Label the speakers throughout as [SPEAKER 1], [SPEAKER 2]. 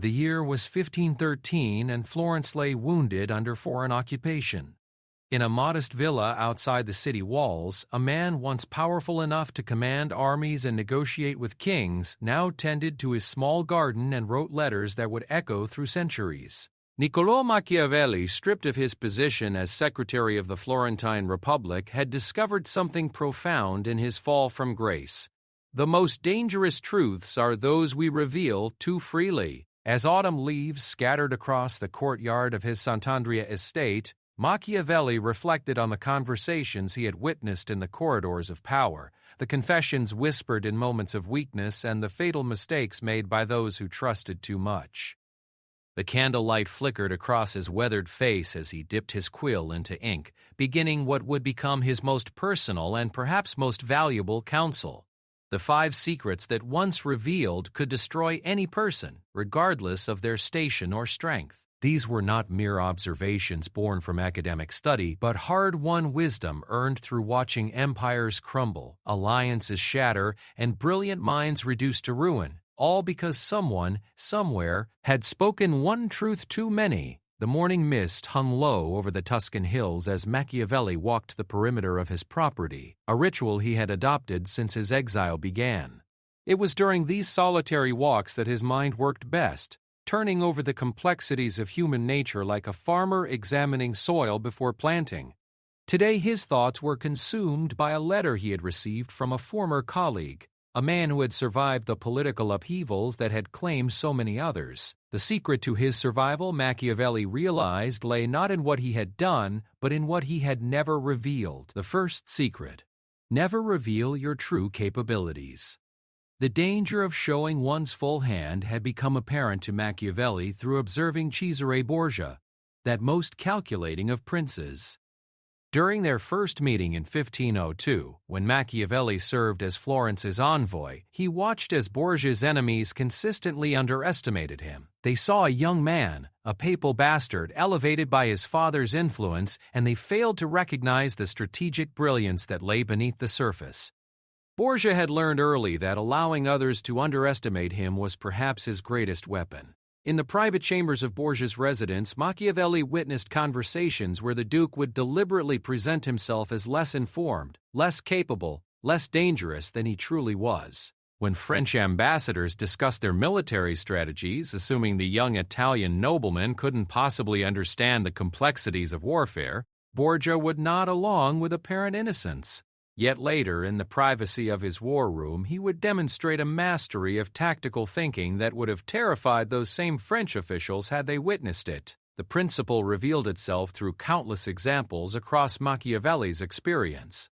[SPEAKER 1] The year was 1513 and Florence lay wounded under foreign occupation. In a modest villa outside the city walls, a man once powerful enough to command armies and negotiate with kings now tended to his small garden and wrote letters that would echo through centuries. Niccolò Machiavelli, stripped of his position as Secretary of the Florentine Republic, had discovered something profound in his fall from grace. The most dangerous truths are those we reveal too freely. As autumn leaves scattered across the courtyard of his Sant'Andrea estate, Machiavelli reflected on the conversations he had witnessed in the corridors of power, the confessions whispered in moments of weakness, and the fatal mistakes made by those who trusted too much. The candlelight flickered across his weathered face as he dipped his quill into ink, beginning what would become his most personal and perhaps most valuable counsel. The 5 secrets that once revealed could destroy any person, regardless of their station or strength. These were not mere observations born from academic study, but hard-won wisdom earned through watching empires crumble, alliances shatter, and brilliant minds reduced to ruin, all because someone, somewhere, had spoken one truth too many. The morning mist hung low over the Tuscan hills as Machiavelli walked the perimeter of his property, a ritual he had adopted since his exile began. It was during these solitary walks that his mind worked best, turning over the complexities of human nature like a farmer examining soil before planting. Today his thoughts were consumed by a letter he had received from a former colleague, a man who had survived the political upheavals that had claimed so many others. The secret to his survival, Machiavelli realized, lay not in what he had done, but in what he had never revealed. The first secret: never reveal your true capabilities. The danger of showing one's full hand had become apparent to Machiavelli through observing Cesare Borgia, that most calculating of princes. During their first meeting in 1502, when Machiavelli served as Florence's envoy, he watched as Borgia's enemies consistently underestimated him. They saw a young man, a papal bastard, elevated by his father's influence, and they failed to recognize the strategic brilliance that lay beneath the surface. Borgia had learned early that allowing others to underestimate him was perhaps his greatest weapon. In the private chambers of Borgia's residence, Machiavelli witnessed conversations where the Duke would deliberately present himself as less informed, less capable, less dangerous than he truly was. When French ambassadors discussed their military strategies, assuming the young Italian nobleman couldn't possibly understand the complexities of warfare, Borgia would nod along with apparent innocence. Yet later, in the privacy of his war room, he would demonstrate a mastery of tactical thinking that would have terrified those same French officials had they witnessed it. The principle revealed itself through countless examples across Machiavelli's experience.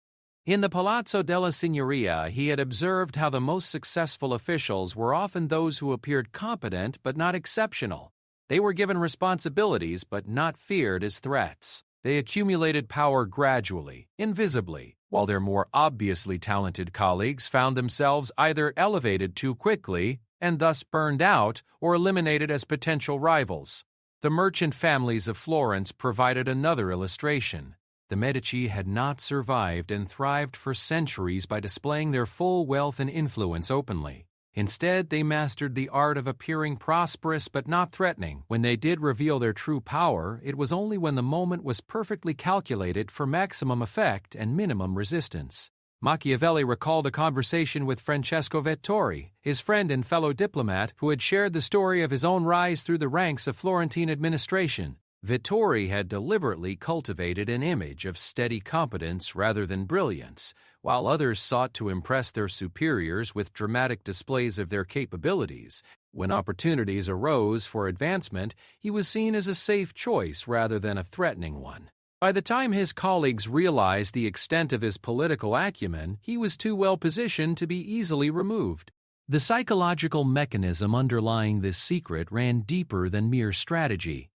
[SPEAKER 1] In the Palazzo della Signoria, he had observed how the most successful officials were often those who appeared competent but not exceptional. They were given responsibilities but not feared as threats. They accumulated power gradually, invisibly, while their more obviously talented colleagues found themselves either elevated too quickly and thus burned out or eliminated as potential rivals. The merchant families of Florence provided another illustration. The Medici had not survived and thrived for centuries by displaying their full wealth and influence openly. Instead, they mastered the art of appearing prosperous but not threatening. When they did reveal their true power, it was only when the moment was perfectly calculated for maximum effect and minimum resistance. Machiavelli recalled a conversation with Francesco Vettori, his friend and fellow diplomat, who had shared the story of his own rise through the ranks of Florentine administration. Vettori had deliberately cultivated an image of steady competence rather than brilliance, while others sought to impress their superiors with dramatic displays of their capabilities. When opportunities arose for advancement, he was seen as a safe choice rather than a threatening one. By the time his colleagues realized the extent of his political acumen, he was too well positioned to be easily removed. The psychological mechanism underlying this secret ran deeper than mere strategy.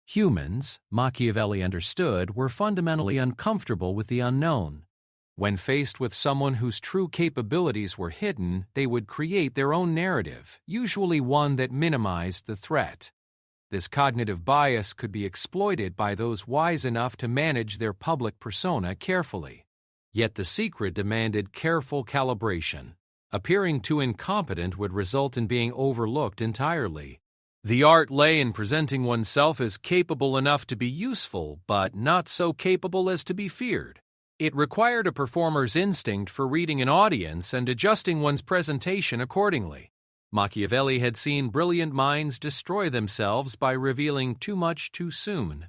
[SPEAKER 1] Humans, Machiavelli understood, were fundamentally uncomfortable with the unknown. When faced with someone whose true capabilities were hidden, they would create their own narrative, usually one that minimized the threat. This cognitive bias could be exploited by those wise enough to manage their public persona carefully. Yet the secret demanded careful calibration. Appearing too incompetent would result in being overlooked entirely. The art lay in presenting oneself as capable enough to be useful, but not so capable as to be feared. It required a performer's instinct for reading an audience and adjusting one's presentation accordingly. Machiavelli had seen brilliant minds destroy themselves by revealing too much too soon.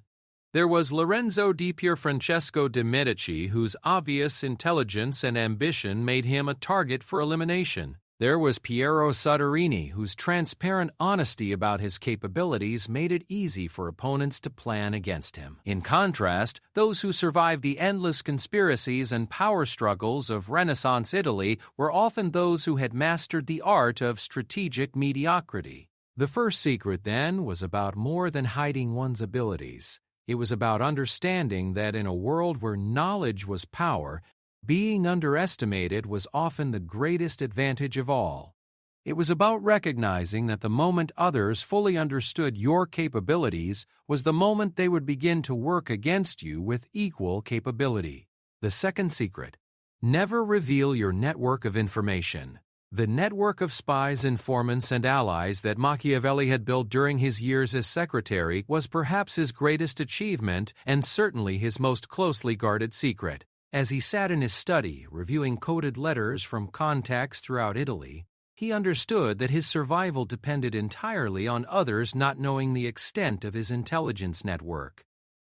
[SPEAKER 1] There was Lorenzo di Pierfrancesco de' Medici, whose obvious intelligence and ambition made him a target for elimination. There was Piero Soderini, whose transparent honesty about his capabilities made it easy for opponents to plan against him. In contrast, those who survived the endless conspiracies and power struggles of Renaissance Italy were often those who had mastered the art of strategic mediocrity. The first secret, then, was about more than hiding one's abilities. It was about understanding that in a world where knowledge was power, being underestimated was often the greatest advantage of all. It was about recognizing that the moment others fully understood your capabilities was the moment they would begin to work against you with equal capability. The second secret: never reveal your network of information. The network of spies, informants, and allies that Machiavelli had built during his years as secretary was perhaps his greatest achievement and certainly his most closely guarded secret. As he sat in his study, reviewing coded letters from contacts throughout Italy, he understood that his survival depended entirely on others not knowing the extent of his intelligence network.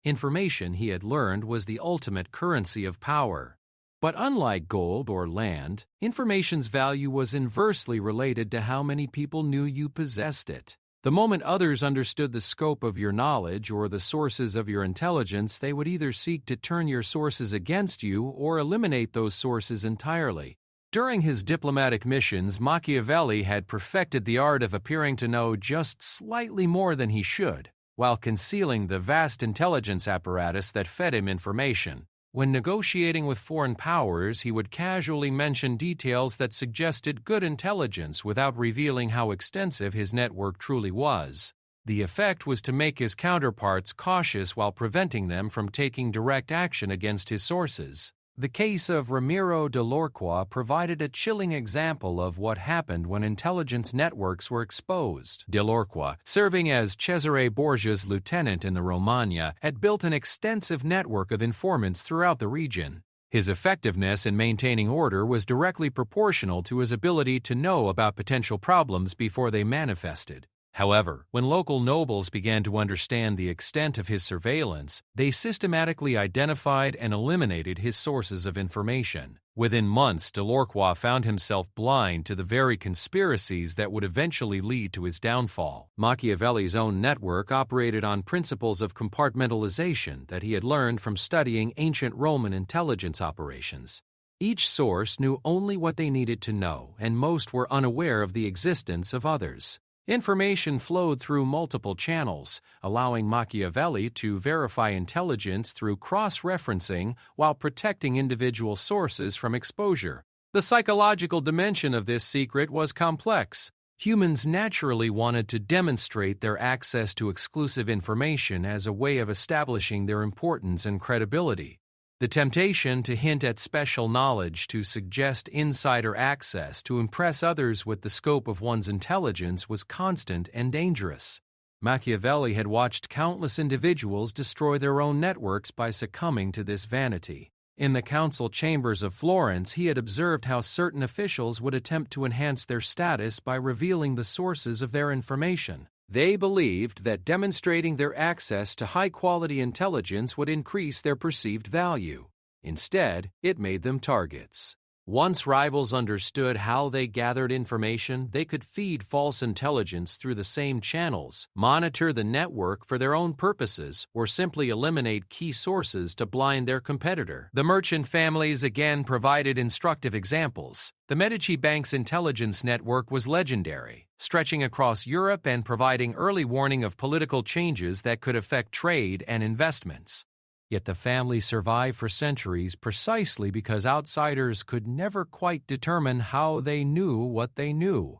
[SPEAKER 1] Information, he had learned, was the ultimate currency of power. But unlike gold or land, information's value was inversely related to how many people knew you possessed it. The moment others understood the scope of your knowledge or the sources of your intelligence, they would either seek to turn your sources against you or eliminate those sources entirely. During his diplomatic missions, Machiavelli had perfected the art of appearing to know just slightly more than he should, while concealing the vast intelligence apparatus that fed him information. When negotiating with foreign powers, he would casually mention details that suggested good intelligence without revealing how extensive his network truly was. The effect was to make his counterparts cautious while preventing them from taking direct action against his sources. The case of Ramiro de Lorqua provided a chilling example of what happened when intelligence networks were exposed. De Lorqua, serving as Cesare Borgia's lieutenant in the Romagna, had built an extensive network of informants throughout the region. His effectiveness in maintaining order was directly proportional to his ability to know about potential problems before they manifested. However, when local nobles began to understand the extent of his surveillance, they systematically identified and eliminated his sources of information. Within months, de Lorqua found himself blind to the very conspiracies that would eventually lead to his downfall. Machiavelli's own network operated on principles of compartmentalization that he had learned from studying ancient Roman intelligence operations. Each source knew only what they needed to know, and most were unaware of the existence of others. Information flowed through multiple channels, allowing Machiavelli to verify intelligence through cross-referencing while protecting individual sources from exposure. The psychological dimension of this secret was complex. Humans naturally wanted to demonstrate their access to exclusive information as a way of establishing their importance and credibility. The temptation to hint at special knowledge, to suggest insider access, to impress others with the scope of one's intelligence was constant and dangerous. Machiavelli had watched countless individuals destroy their own networks by succumbing to this vanity. In the council chambers of Florence, he had observed how certain officials would attempt to enhance their status by revealing the sources of their information. They believed that demonstrating their access to high-quality intelligence would increase their perceived value. Instead, it made them targets. Once rivals understood how they gathered information, they could feed false intelligence through the same channels, monitor the network for their own purposes, or simply eliminate key sources to blind their competitor. The merchant families again provided instructive examples. The Medici Bank's intelligence network was legendary, stretching across Europe and providing early warning of political changes that could affect trade and investments. Yet the family survived for centuries precisely because outsiders could never quite determine how they knew what they knew.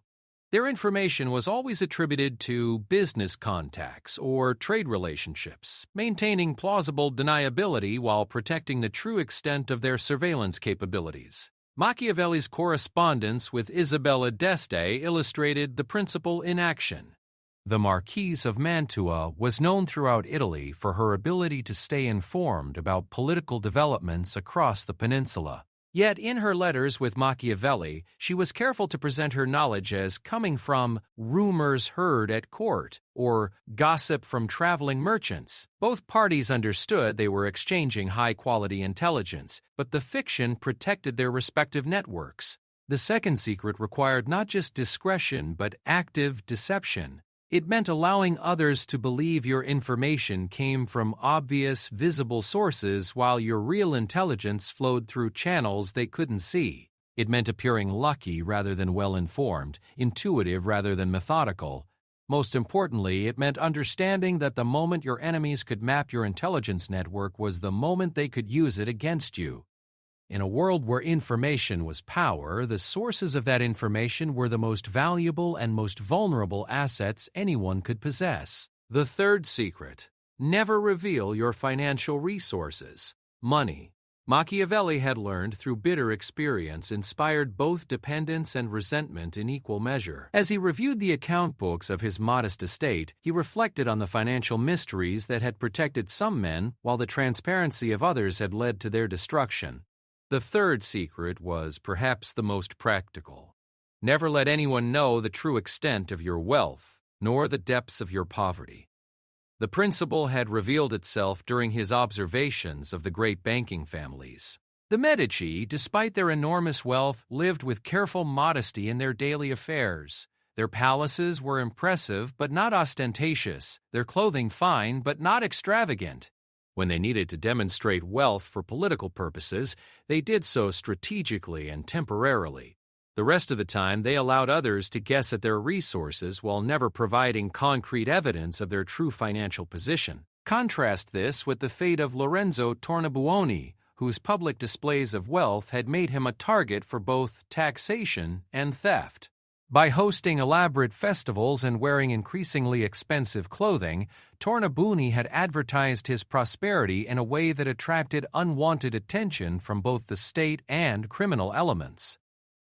[SPEAKER 1] Their information was always attributed to business contacts or trade relationships, maintaining plausible deniability while protecting the true extent of their surveillance capabilities. Machiavelli's correspondence with Isabella d'Este illustrated the principle in action. The Marquise of Mantua was known throughout Italy for her ability to stay informed about political developments across the peninsula. Yet in her letters with Machiavelli, she was careful to present her knowledge as coming from rumors heard at court or gossip from traveling merchants. Both parties understood they were exchanging high-quality intelligence, but the fiction protected their respective networks. The second secret required not just discretion but active deception. It meant allowing others to believe your information came from obvious, visible sources while your real intelligence flowed through channels they couldn't see. It meant appearing lucky rather than well-informed, intuitive rather than methodical. Most importantly, it meant understanding that the moment your enemies could map your intelligence network was the moment they could use it against you. In a world where information was power, the sources of that information were the most valuable and most vulnerable assets anyone could possess. The third secret: never reveal your financial resources. Money. Machiavelli had learned through bitter experience inspired both dependence and resentment in equal measure. As he reviewed the account books of his modest estate, he reflected on the financial mysteries that had protected some men while the transparency of others had led to their destruction. The third secret was perhaps the most practical. Never let anyone know the true extent of your wealth, nor the depths of your poverty. The principle had revealed itself during his observations of the great banking families. The Medici, despite their enormous wealth, lived with careful modesty in their daily affairs. Their palaces were impressive but not ostentatious, their clothing fine but not extravagant. When they needed to demonstrate wealth for political purposes, they did so strategically and temporarily. The rest of the time, they allowed others to guess at their resources while never providing concrete evidence of their true financial position. Contrast this with the fate of Lorenzo Tornabuoni, whose public displays of wealth had made him a target for both taxation and theft. By hosting elaborate festivals and wearing increasingly expensive clothing, Tornabuoni had advertised his prosperity in a way that attracted unwanted attention from both the state and criminal elements.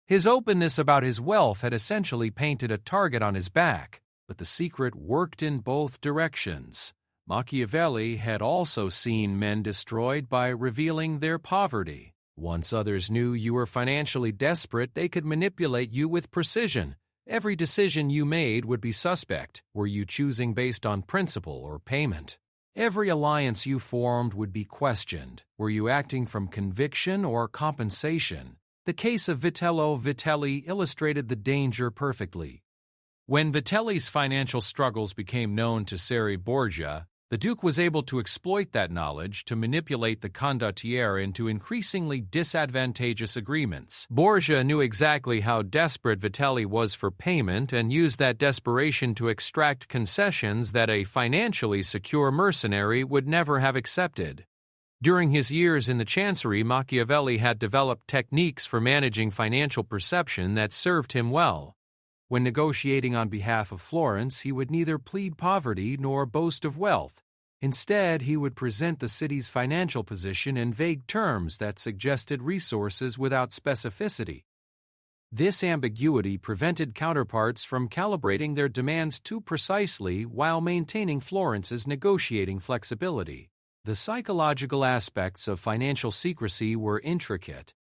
[SPEAKER 1] His openness about his wealth had essentially painted a target on his back, but the secret worked in both directions. Machiavelli had also seen men destroyed by revealing their poverty. Once others knew you were financially desperate, they could manipulate you with precision. Every decision you made would be suspect. Were you choosing based on principle or payment? Every alliance you formed would be questioned. Were you acting from conviction or compensation? The case of Vitello Vitelli illustrated the danger perfectly. When Vitelli's financial struggles became known to Seri Borgia, the Duke was able to exploit that knowledge to manipulate the condottiere into increasingly disadvantageous agreements. Borgia knew exactly how desperate Vitelli was for payment and used that desperation to extract concessions that a financially secure mercenary would never have accepted. During his years in the Chancery, Machiavelli had developed techniques for managing financial perception that served him well. When negotiating on behalf of Florence, he would neither plead poverty nor boast of wealth. Instead, he would present the city's financial position in vague terms that suggested resources without specificity. This ambiguity prevented counterparts from calibrating their demands too precisely while maintaining Florence's negotiating flexibility. The psychological aspects of financial secrecy were intricate.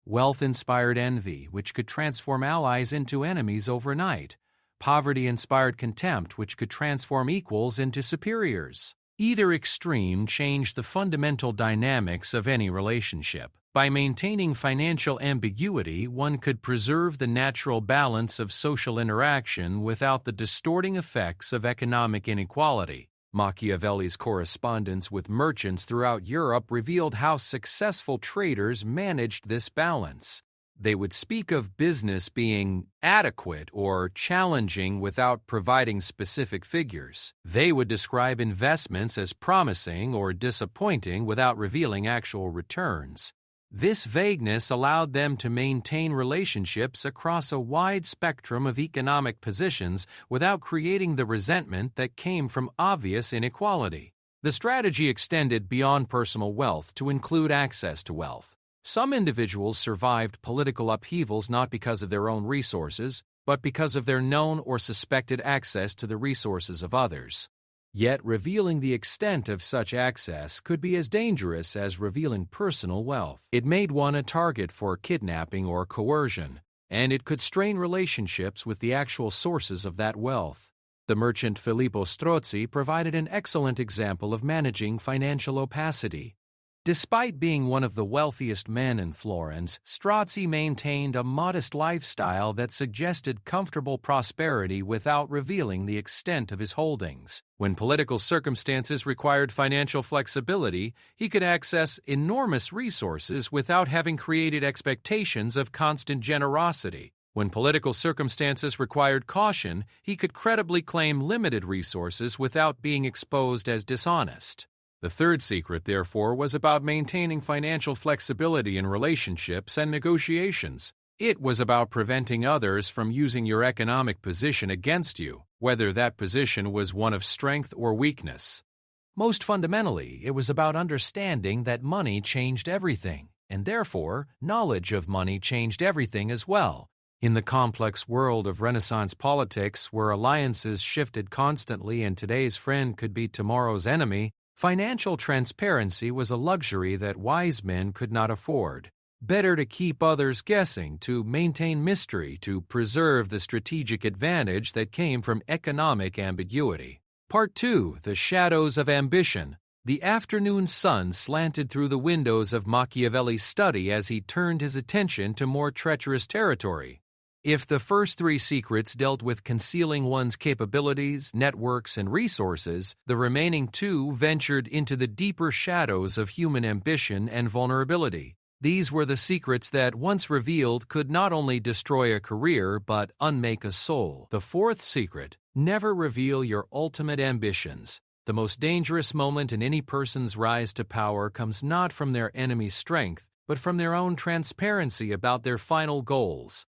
[SPEAKER 1] Wealth inspired envy, which could transform allies into enemies overnight. Poverty inspired contempt, which could transform equals into superiors. Either extreme changed the fundamental dynamics of any relationship. By maintaining financial ambiguity, one could preserve the natural balance of social interaction without the distorting effects of economic inequality. Machiavelli's correspondence with merchants throughout Europe revealed how successful traders managed this balance. They would speak of business being adequate or challenging without providing specific figures. They would describe investments as promising or disappointing without revealing actual returns. This vagueness allowed them to maintain relationships across a wide spectrum of economic positions without creating the resentment that came from obvious inequality. The strategy extended beyond personal wealth to include access to wealth. Some individuals survived political upheavals not because of their own resources, but because of their known or suspected access to the resources of others. Yet revealing the extent of such access could be as dangerous as revealing personal wealth. It made one a target for kidnapping or coercion, and it could strain relationships with the actual sources of that wealth. The merchant Filippo Strozzi provided an excellent example of managing financial opacity. Despite being one of the wealthiest men in Florence, Strozzi maintained a modest lifestyle that suggested comfortable prosperity without revealing the extent of his holdings. When political circumstances required financial flexibility, he could access enormous resources without having created expectations of constant generosity. When political circumstances required caution, he could credibly claim limited resources without being exposed as dishonest. The third secret, therefore, was about maintaining financial flexibility in relationships and negotiations. It was about preventing others from using your economic position against you, whether that position was one of strength or weakness. Most fundamentally, it was about understanding that money changed everything, and therefore, knowledge of money changed everything as well. In the complex world of Renaissance politics, where alliances shifted constantly and today's friend could be tomorrow's enemy, financial transparency was a luxury that wise men could not afford. Better to keep others guessing, to maintain mystery, to preserve the strategic advantage that came from economic ambiguity. Part 2. The Shadows of Ambition. The afternoon sun slanted through the windows of Machiavelli's study as he turned his attention to more treacherous territory. If the first three secrets dealt with concealing one's capabilities, networks, and resources, the remaining two ventured into the deeper shadows of human ambition and vulnerability. These were the secrets that, once revealed, could not only destroy a career but unmake a soul. The fourth secret: never reveal your ultimate ambitions. The most dangerous moment in any person's rise to power comes not from their enemy's strength, but from their own transparency about their final goals.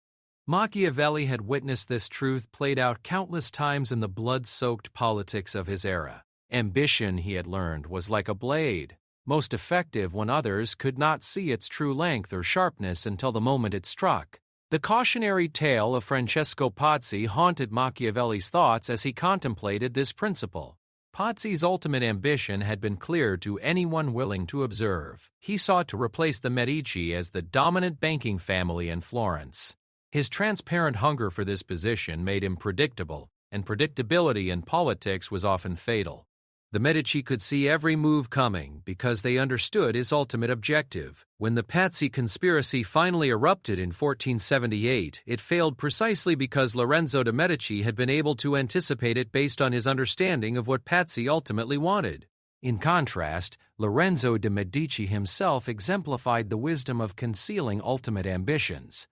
[SPEAKER 1] Machiavelli had witnessed this truth played out countless times in the blood-soaked politics of his era. Ambition, he had learned, was like a blade, most effective when others could not see its true length or sharpness until the moment it struck. The cautionary tale of Francesco Pazzi haunted Machiavelli's thoughts as he contemplated this principle. Pazzi's ultimate ambition had been clear to anyone willing to observe. He sought to replace the Medici as the dominant banking family in Florence. His transparent hunger for this position made him predictable, and predictability in politics was often fatal. The Medici could see every move coming because they understood his ultimate objective. When the Pazzi conspiracy finally erupted in 1478, it failed precisely because Lorenzo de' Medici had been able to anticipate it based on his understanding of what Pazzi ultimately wanted. In contrast, Lorenzo de' Medici himself exemplified the wisdom of concealing ultimate ambitions.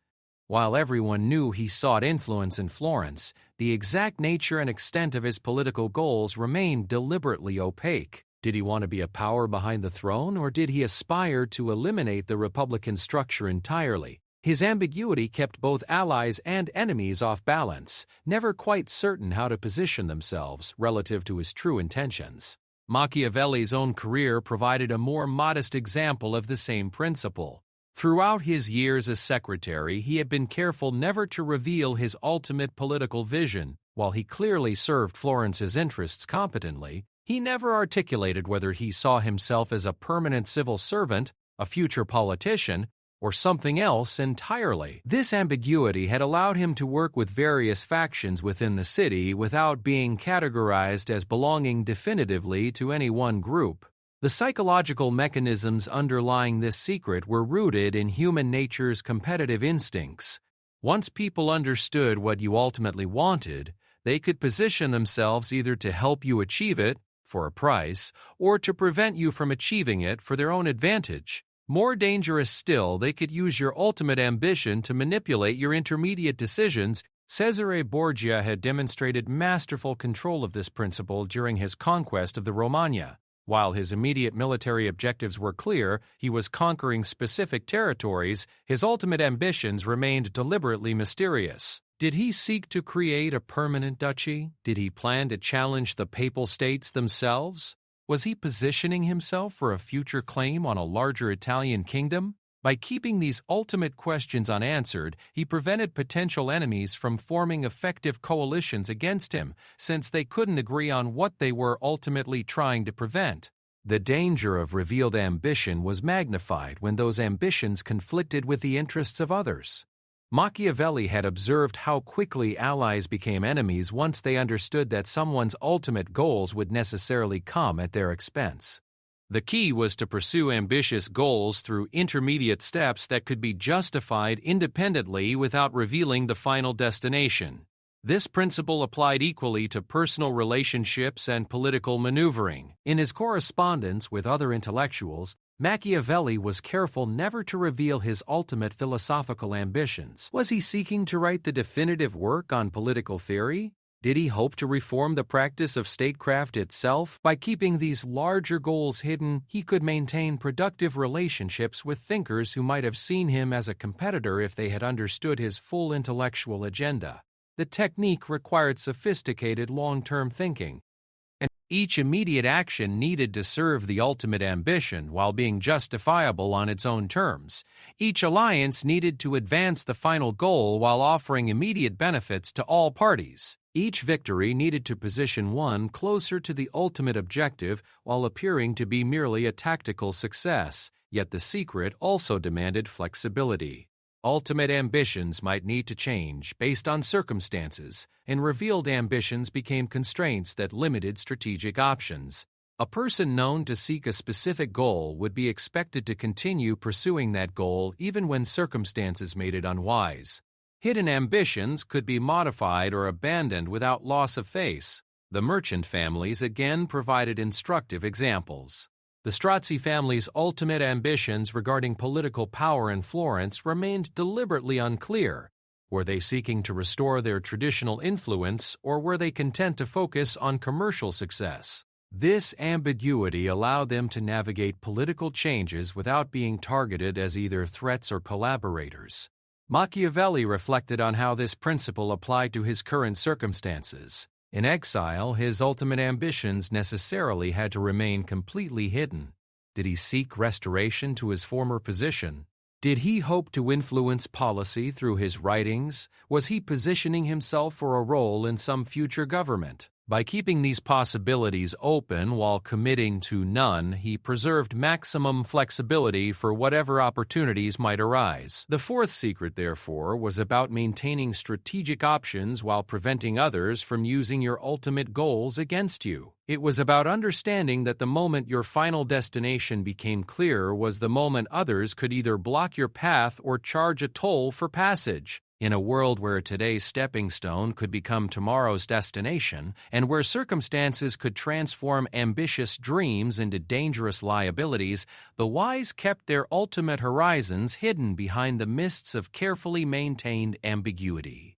[SPEAKER 1] While everyone knew he sought influence in Florence, the exact nature and extent of his political goals remained deliberately opaque. Did he want to be a power behind the throne, or did he aspire to eliminate the Republican structure entirely? His ambiguity kept both allies and enemies off balance, never quite certain how to position themselves relative to his true intentions. Machiavelli's own career provided a more modest example of the same principle. Throughout his years as secretary, he had been careful never to reveal his ultimate political vision. While he clearly served Florence's interests competently, he never articulated whether he saw himself as a permanent civil servant, a future politician, or something else entirely. This ambiguity had allowed him to work with various factions within the city without being categorized as belonging definitively to any one group. The psychological mechanisms underlying this secret were rooted in human nature's competitive instincts. Once people understood what you ultimately wanted, they could position themselves either to help you achieve it, for a price, or to prevent you from achieving it for their own advantage. More dangerous still, they could use your ultimate ambition to manipulate your intermediate decisions. Cesare Borgia had demonstrated masterful control of this principle during his conquest of the Romagna. While his immediate military objectives were clear, he was conquering specific territories, his ultimate ambitions remained deliberately mysterious. Did he seek to create a permanent duchy? Did he plan to challenge the Papal States themselves? Was he positioning himself for a future claim on a larger Italian kingdom? By keeping these ultimate questions unanswered, he prevented potential enemies from forming effective coalitions against him, since they couldn't agree on what they were ultimately trying to prevent. The danger of revealed ambition was magnified when those ambitions conflicted with the interests of others. Machiavelli had observed how quickly allies became enemies once they understood that someone's ultimate goals would necessarily come at their expense. The key was to pursue ambitious goals through intermediate steps that could be justified independently without revealing the final destination. This principle applied equally to personal relationships and political maneuvering. In his correspondence with other intellectuals, Machiavelli was careful never to reveal his ultimate philosophical ambitions. Was he seeking to write the definitive work on political theory? Did he hope to reform the practice of statecraft itself? By keeping these larger goals hidden, he could maintain productive relationships with thinkers who might have seen him as a competitor if they had understood his full intellectual agenda. The technique required sophisticated long-term thinking, and each immediate action needed to serve the ultimate ambition while being justifiable on its own terms. Each alliance needed to advance the final goal while offering immediate benefits to all parties. Each victory needed to position one closer to the ultimate objective while appearing to be merely a tactical success, yet the secret also demanded flexibility. Ultimate ambitions might need to change based on circumstances, and revealed ambitions became constraints that limited strategic options. A person known to seek a specific goal would be expected to continue pursuing that goal even when circumstances made it unwise. Hidden ambitions could be modified or abandoned without loss of face. The merchant families again provided instructive examples. The Strozzi family's ultimate ambitions regarding political power in Florence remained deliberately unclear. Were they seeking to restore their traditional influence, or were they content to focus on commercial success? This ambiguity allowed them to navigate political changes without being targeted as either threats or collaborators. Machiavelli reflected on how this principle applied to his current circumstances. In exile, his ultimate ambitions necessarily had to remain completely hidden. Did he seek restoration to his former position? Did he hope to influence policy through his writings? Was he positioning himself for a role in some future government? By keeping these possibilities open while committing to none, he preserved maximum flexibility for whatever opportunities might arise. The fourth secret, therefore, was about maintaining strategic options while preventing others from using your ultimate goals against you. It was about understanding that the moment your final destination became clear was the moment others could either block your path or charge a toll for passage. In a world where today's stepping stone could become tomorrow's destination, and where circumstances could transform ambitious dreams into dangerous liabilities, the wise kept their ultimate horizons hidden behind the mists of carefully maintained ambiguity.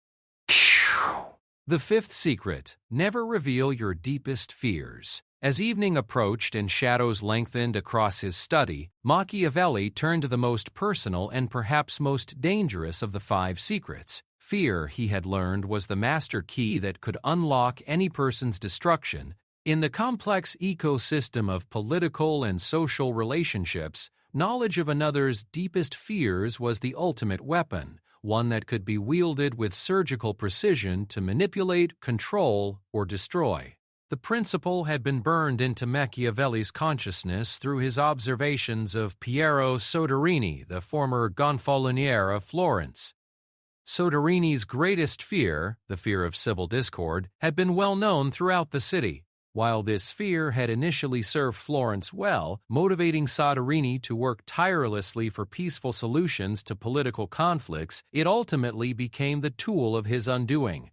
[SPEAKER 1] The fifth secret: never reveal your deepest fears. As evening approached and shadows lengthened across his study, Machiavelli turned to the most personal and perhaps most dangerous of the 5 secrets. Fear, he had learned, was the master key that could unlock any person's destruction. In the complex ecosystem of political and social relationships, knowledge of another's deepest fears was the ultimate weapon, one that could be wielded with surgical precision to manipulate, control, or destroy. The principle had been burned into Machiavelli's consciousness through his observations of Piero Soderini, the former gonfaloniere of Florence. Soderini's greatest fear, the fear of civil discord, had been well known throughout the city. While this fear had initially served Florence well, motivating Soderini to work tirelessly for peaceful solutions to political conflicts, it ultimately became the tool of his undoing.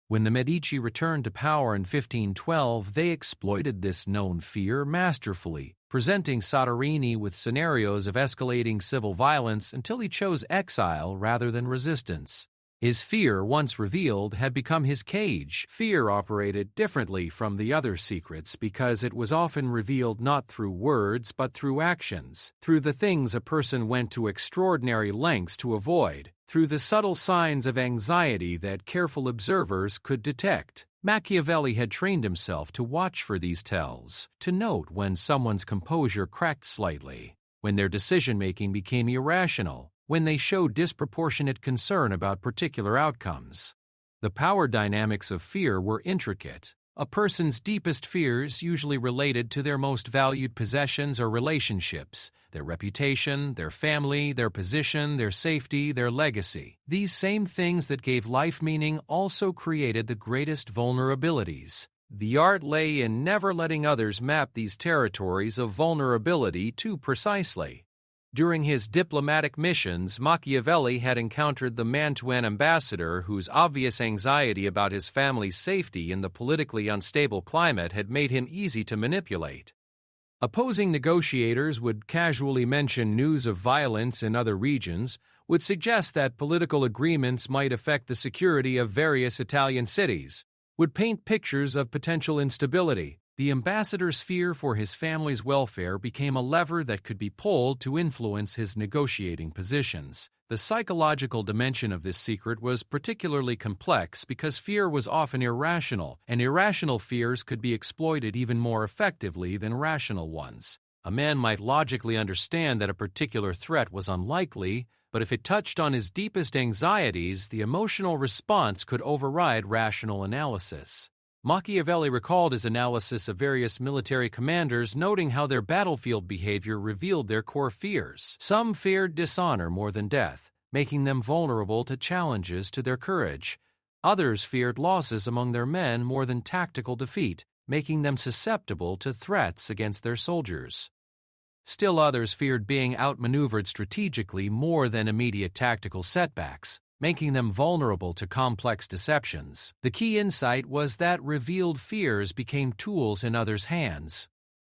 [SPEAKER 1] When the Medici returned to power in 1512, they exploited this known fear masterfully, presenting Soderini with scenarios of escalating civil violence until he chose exile rather than resistance. His fear, once revealed, had become his cage. Fear operated differently from the other secrets because it was often revealed not through words but through actions, through the things a person went to extraordinary lengths to avoid, through the subtle signs of anxiety that careful observers could detect. Machiavelli had trained himself to watch for these tells, to note when someone's composure cracked slightly, when their decision-making became irrational, when they showed disproportionate concern about particular outcomes. The power dynamics of fear were intricate. A person's deepest fears usually related to their most valued possessions or relationships, their reputation, their family, their position, their safety, their legacy. These same things that gave life meaning also created the greatest vulnerabilities. The art lay in never letting others map these territories of vulnerability too precisely. During his diplomatic missions, Machiavelli had encountered the Mantuan ambassador whose obvious anxiety about his family's safety in the politically unstable climate had made him easy to manipulate. Opposing negotiators would casually mention news of violence in other regions, would suggest that political agreements might affect the security of various Italian cities, would paint pictures of potential instability. The ambassador's fear for his family's welfare became a lever that could be pulled to influence his negotiating positions. The psychological dimension of this secret was particularly complex because fear was often irrational, and irrational fears could be exploited even more effectively than rational ones. A man might logically understand that a particular threat was unlikely, but if it touched on his deepest anxieties, the emotional response could override rational analysis. Machiavelli recalled his analysis of various military commanders, noting how their battlefield behavior revealed their core fears. Some feared dishonor more than death, making them vulnerable to challenges to their courage. Others feared losses among their men more than tactical defeat, making them susceptible to threats against their soldiers. Still others feared being outmaneuvered strategically more than immediate tactical setbacks, making them vulnerable to complex deceptions. The key insight was that revealed fears became tools in others' hands.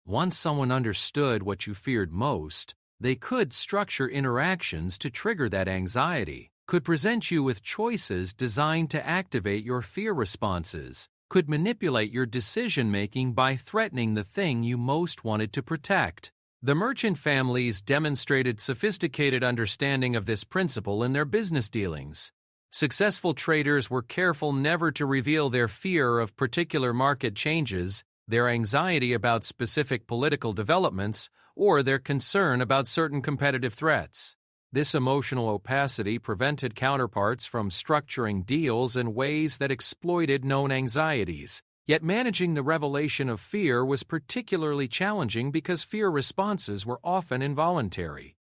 [SPEAKER 1] Once someone understood what you feared most, they could structure interactions to trigger that anxiety, could present you with choices designed to activate your fear responses, could manipulate your decision-making by threatening the thing you most wanted to protect. The merchant families demonstrated sophisticated understanding of this principle in their business dealings. Successful traders were careful never to reveal their fear of particular market changes, their anxiety about specific political developments, or their concern about certain competitive threats. This emotional opacity prevented counterparts from structuring deals in ways that exploited known anxieties. Yet managing the revelation of fear was particularly challenging because fear responses were often involuntary.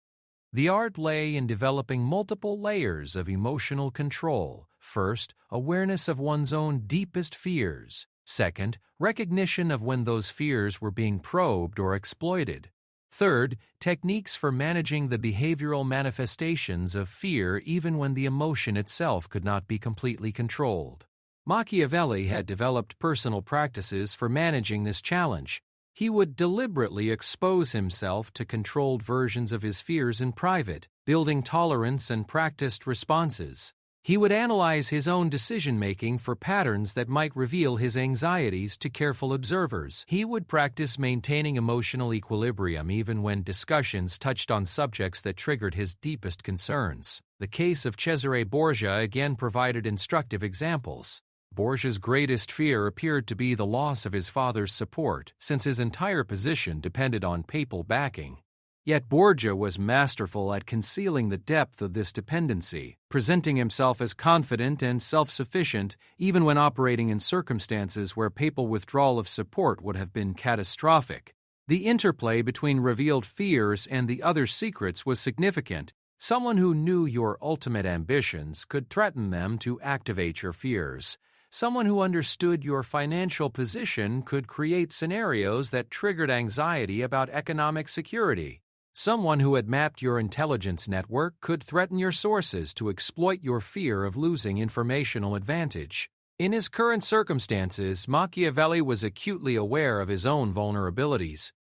[SPEAKER 1] The art lay in developing multiple layers of emotional control. First, awareness of one's own deepest fears. Second, recognition of when those fears were being probed or exploited. Third, techniques for managing the behavioral manifestations of fear even when the emotion itself could not be completely controlled. Machiavelli had developed personal practices for managing this challenge. He would deliberately expose himself to controlled versions of his fears in private, building tolerance and practiced responses. He would analyze his own decision-making for patterns that might reveal his anxieties to careful observers. He would practice maintaining emotional equilibrium even when discussions touched on subjects that triggered his deepest concerns. The case of Cesare Borgia again provided instructive examples. Borgia's greatest fear appeared to be the loss of his father's support, since his entire position depended on papal backing. Yet Borgia was masterful at concealing the depth of this dependency, presenting himself as confident and self-sufficient even when operating in circumstances where papal withdrawal of support would have been catastrophic. The interplay between revealed fears and the other secrets was significant. Someone who knew your ultimate ambitions could threaten them to activate your fears. Someone who understood your financial position could create scenarios that triggered anxiety about economic security. Someone who had mapped your intelligence network could threaten your sources to exploit your fear of losing informational advantage. In his current circumstances, Machiavelli was acutely aware of his own vulnerabilities.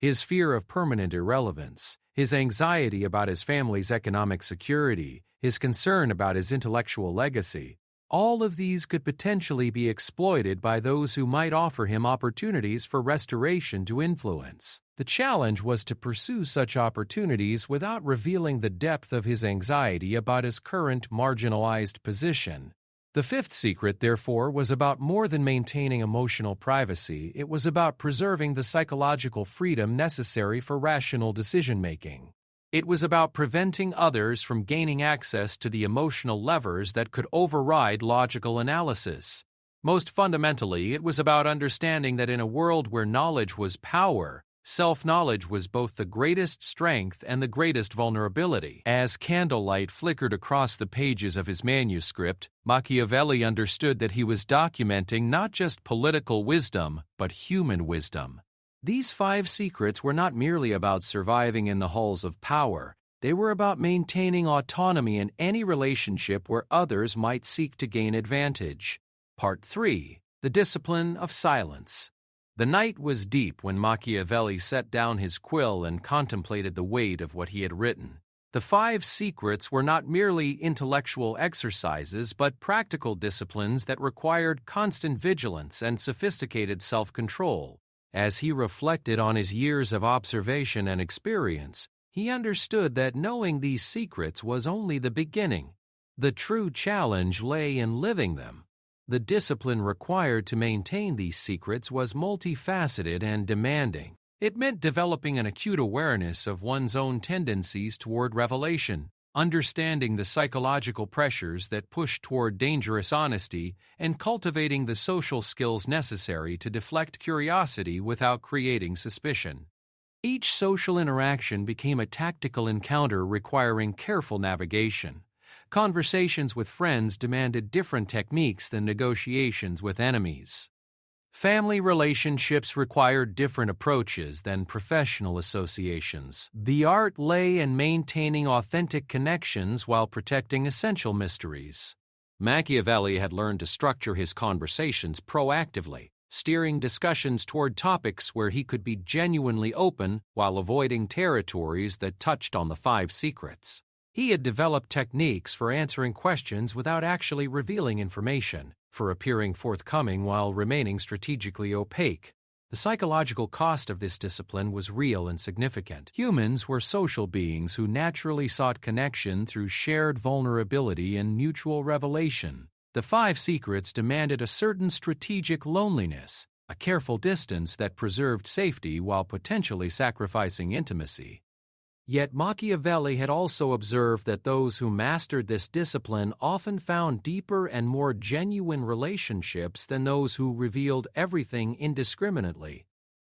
[SPEAKER 1] His fear of permanent irrelevance, his anxiety about his family's economic security, his concern about his intellectual legacy, all of these could potentially be exploited by those who might offer him opportunities for restoration to influence. The challenge was to pursue such opportunities without revealing the depth of his anxiety about his current marginalized position. The fifth secret, therefore, was about more than maintaining emotional privacy. It was about preserving the psychological freedom necessary for rational decision-making. It was about preventing others from gaining access to the emotional levers that could override logical analysis. Most fundamentally, it was about understanding that in a world where knowledge was power, self-knowledge was both the greatest strength and the greatest vulnerability. As candlelight flickered across the pages of his manuscript, Machiavelli understood that he was documenting not just political wisdom, but human wisdom. These 5 secrets were not merely about surviving in the halls of power. They were about maintaining autonomy in any relationship where others might seek to gain advantage. Part 3. The Discipline of Silence. The night was deep when Machiavelli set down his quill and contemplated the weight of what he had written. The 5 secrets were not merely intellectual exercises, but practical disciplines that required constant vigilance and sophisticated self-control. As he reflected on his years of observation and experience, he understood that knowing these secrets was only the beginning. The true challenge lay in living them. The discipline required to maintain these secrets was multifaceted and demanding. It meant developing an acute awareness of one's own tendencies toward revelation, understanding the psychological pressures that push toward dangerous honesty, and cultivating the social skills necessary to deflect curiosity without creating suspicion. Each social interaction became a tactical encounter requiring careful navigation. Conversations with friends demanded different techniques than negotiations with enemies. Family relationships required different approaches than professional associations. The art lay in maintaining authentic connections while protecting essential mysteries. Machiavelli had learned to structure his conversations proactively, steering discussions toward topics where he could be genuinely open while avoiding territories that touched on the 5 secrets. He had developed techniques for answering questions without actually revealing information, for appearing forthcoming while remaining strategically opaque. The psychological cost of this discipline was real and significant. Humans were social beings who naturally sought connection through shared vulnerability and mutual revelation. The 5 secrets demanded a certain strategic loneliness, a careful distance that preserved safety while potentially sacrificing intimacy. Yet Machiavelli had also observed that those who mastered this discipline often found deeper and more genuine relationships than those who revealed everything indiscriminately.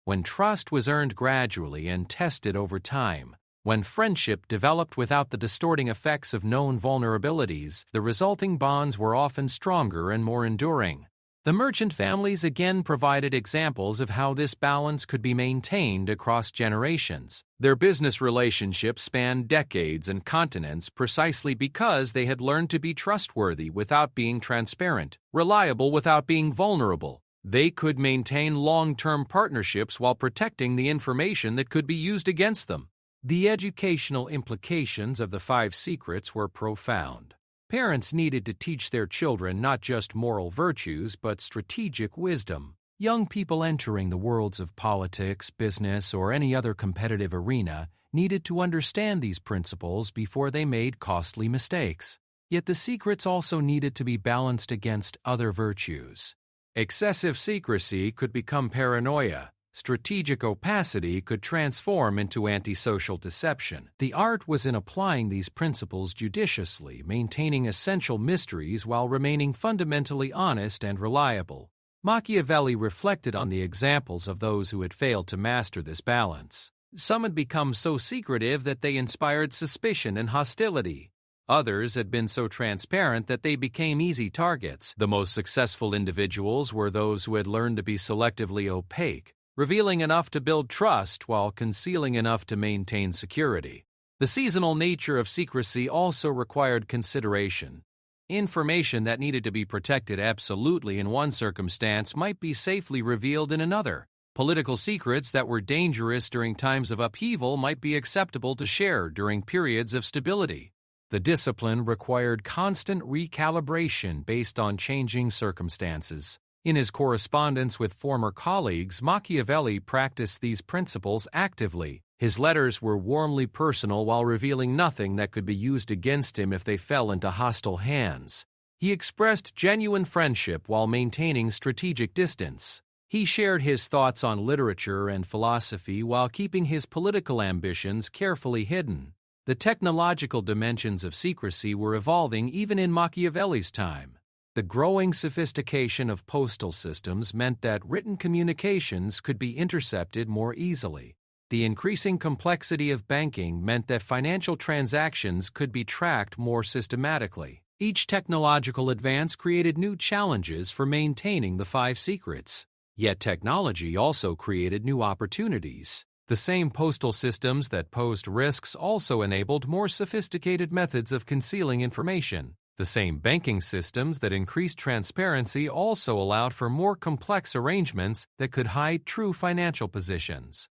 [SPEAKER 1] When trust was earned gradually and tested over time, when friendship developed without the distorting effects of known vulnerabilities, the resulting bonds were often stronger and more enduring. The merchant families again provided examples of how this balance could be maintained across generations. Their business relationships spanned decades and continents precisely because they had learned to be trustworthy without being transparent, reliable without being vulnerable. They could maintain long-term partnerships while protecting the information that could be used against them. The educational implications of the 5 secrets were profound. Parents needed to teach their children not just moral virtues, but strategic wisdom. Young people entering the worlds of politics, business, or any other competitive arena needed to understand these principles before they made costly mistakes. Yet the secrets also needed to be balanced against other virtues. Excessive secrecy could become paranoia. Strategic opacity could transform into antisocial deception. The art was in applying these principles judiciously, maintaining essential mysteries while remaining fundamentally honest and reliable. Machiavelli reflected on the examples of those who had failed to master this balance. Some had become so secretive that they inspired suspicion and hostility. Others had been so transparent that they became easy targets. The most successful individuals were those who had learned to be selectively opaque, revealing enough to build trust while concealing enough to maintain security. The seasonal nature of secrecy also required consideration. Information that needed to be protected absolutely in one circumstance might be safely revealed in another. Political secrets that were dangerous during times of upheaval might be acceptable to share during periods of stability. The discipline required constant recalibration based on changing circumstances. In his correspondence with former colleagues, Machiavelli practiced these principles actively. His letters were warmly personal while revealing nothing that could be used against him if they fell into hostile hands. He expressed genuine friendship while maintaining strategic distance. He shared his thoughts on literature and philosophy while keeping his political ambitions carefully hidden. The technological dimensions of secrecy were evolving even in Machiavelli's time. The growing sophistication of postal systems meant that written communications could be intercepted more easily. The increasing complexity of banking meant that financial transactions could be tracked more systematically. Each technological advance created new challenges for maintaining the five secrets. Yet technology also created new opportunities. The same postal systems that posed risks also enabled more sophisticated methods of concealing information. The same banking systems that increased transparency also allowed for more complex arrangements that could hide true financial positions.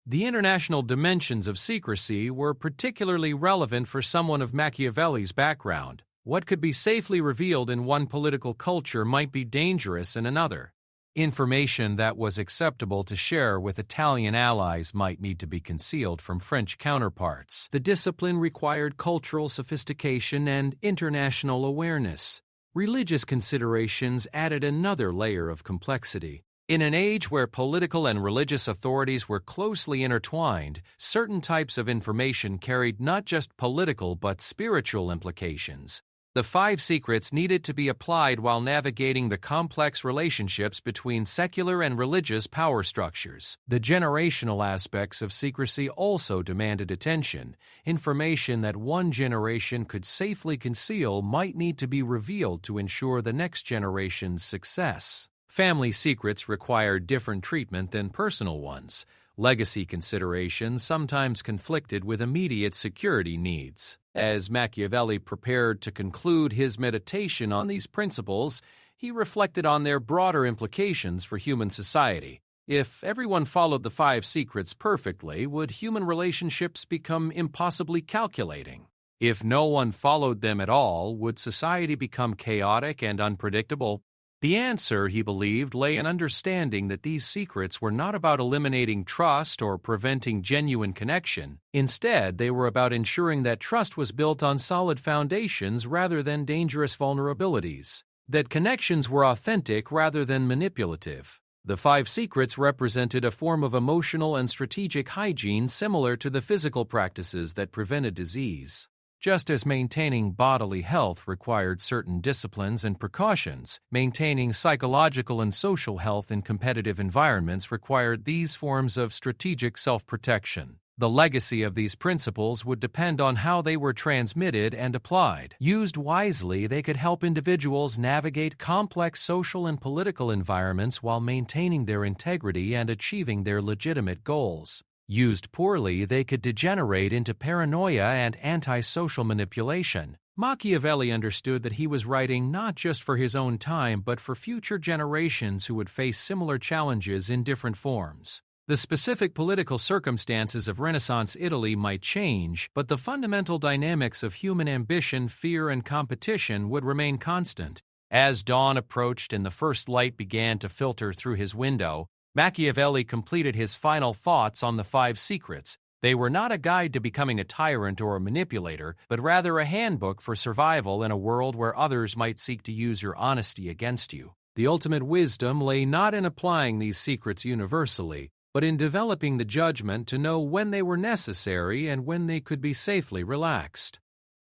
[SPEAKER 1] The international dimensions of secrecy were particularly relevant for someone of Machiavelli's background. What could be safely revealed in one political culture might be dangerous in another. Information that was acceptable to share with Italian allies might need to be concealed from French counterparts. The discipline required cultural sophistication and international awareness. Religious considerations added another layer of complexity. In an age where political and religious authorities were closely intertwined, certain types of information carried not just political but spiritual implications. The five secrets needed to be applied while navigating the complex relationships between secular and religious power structures. The generational aspects of secrecy also demanded attention. Information that one generation could safely conceal might need to be revealed to ensure the next generation's success. Family secrets required different treatment than personal ones. Legacy considerations sometimes conflicted with immediate security needs. As Machiavelli prepared to conclude his meditation on these principles, he reflected on their broader implications for human society. If everyone followed the five secrets perfectly, would human relationships become impossibly calculating? If no one followed them at all, would society become chaotic and unpredictable? The answer, he believed, lay in understanding that these secrets were not about eliminating trust or preventing genuine connection. Instead, they were about ensuring that trust was built on solid foundations rather than dangerous vulnerabilities, that connections were authentic rather than manipulative. The five secrets represented a form of emotional and strategic hygiene similar to the physical practices that prevented disease. Just as maintaining bodily health required certain disciplines and precautions, maintaining psychological and social health in competitive environments required these forms of strategic self-protection. The legacy of these principles would depend on how they were transmitted and applied. Used wisely, they could help individuals navigate complex social and political environments while maintaining their integrity and achieving their legitimate goals. Used poorly, they could degenerate into paranoia and antisocial manipulation. Machiavelli understood that he was writing not just for his own time but for future generations who would face similar challenges in different forms. The specific political circumstances of Renaissance Italy might change, but the fundamental dynamics of human ambition, fear, and competition would remain constant. As dawn approached and the first light began to filter through his window, Machiavelli completed his final thoughts on the five secrets. They were not a guide to becoming a tyrant or a manipulator, but rather a handbook for survival in a world where others might seek to use your honesty against you. The ultimate wisdom lay not in applying these secrets universally, but in developing the judgment to know when they were necessary and when they could be safely relaxed.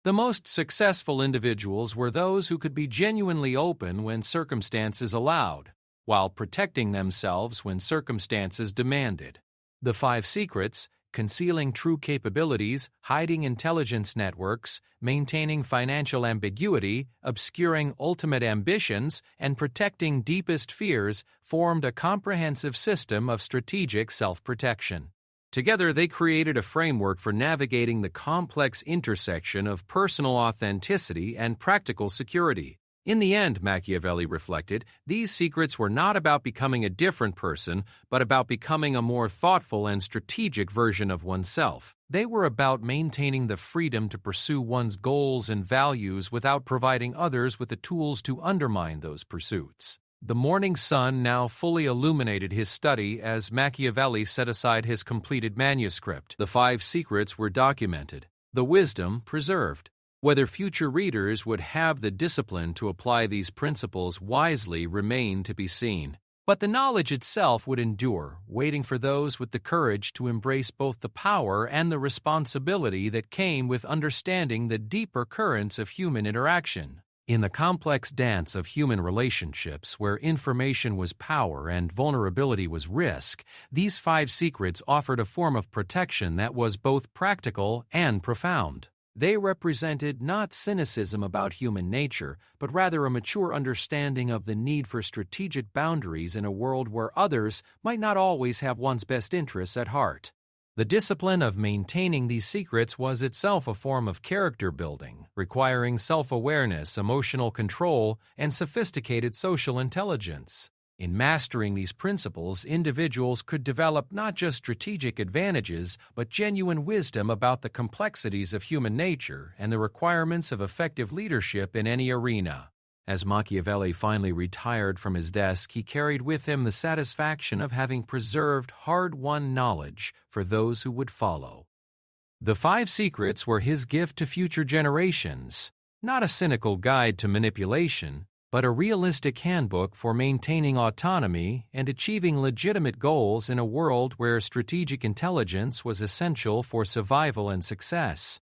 [SPEAKER 1] The most successful individuals were those who could be genuinely open when circumstances allowed, while protecting themselves when circumstances demanded. The five secrets, concealing true capabilities, hiding intelligence networks, maintaining financial ambiguity, obscuring ultimate ambitions, and protecting deepest fears, formed a comprehensive system of strategic self-protection. Together, they created a framework for navigating the complex intersection of personal authenticity and practical security. In the end, Machiavelli reflected, these secrets were not about becoming a different person, but about becoming a more thoughtful and strategic version of oneself. They were about maintaining the freedom to pursue one's goals and values without providing others with the tools to undermine those pursuits. The morning sun now fully illuminated his study as Machiavelli set aside his completed manuscript. The five secrets were documented, the wisdom preserved. Whether future readers would have the discipline to apply these principles wisely remained to be seen. But the knowledge itself would endure, waiting for those with the courage to embrace both the power and the responsibility that came with understanding the deeper currents of human interaction. In the complex dance of human relationships, where information was power and vulnerability was risk, these 5 secrets offered a form of protection that was both practical and profound. They represented not cynicism about human nature, but rather a mature understanding of the need for strategic boundaries in a world where others might not always have one's best interests at heart. The discipline of maintaining these secrets was itself a form of character building, requiring self-awareness, emotional control, and sophisticated social intelligence. In mastering these principles, individuals could develop not just strategic advantages, but genuine wisdom about the complexities of human nature and the requirements of effective leadership in any arena. As Machiavelli finally retired from his desk, he carried with him the satisfaction of having preserved hard-won knowledge for those who would follow. The 5 secrets were his gift to future generations, not a cynical guide to manipulation, but a realistic handbook for maintaining autonomy and achieving legitimate goals in a world where strategic intelligence was essential for survival and success.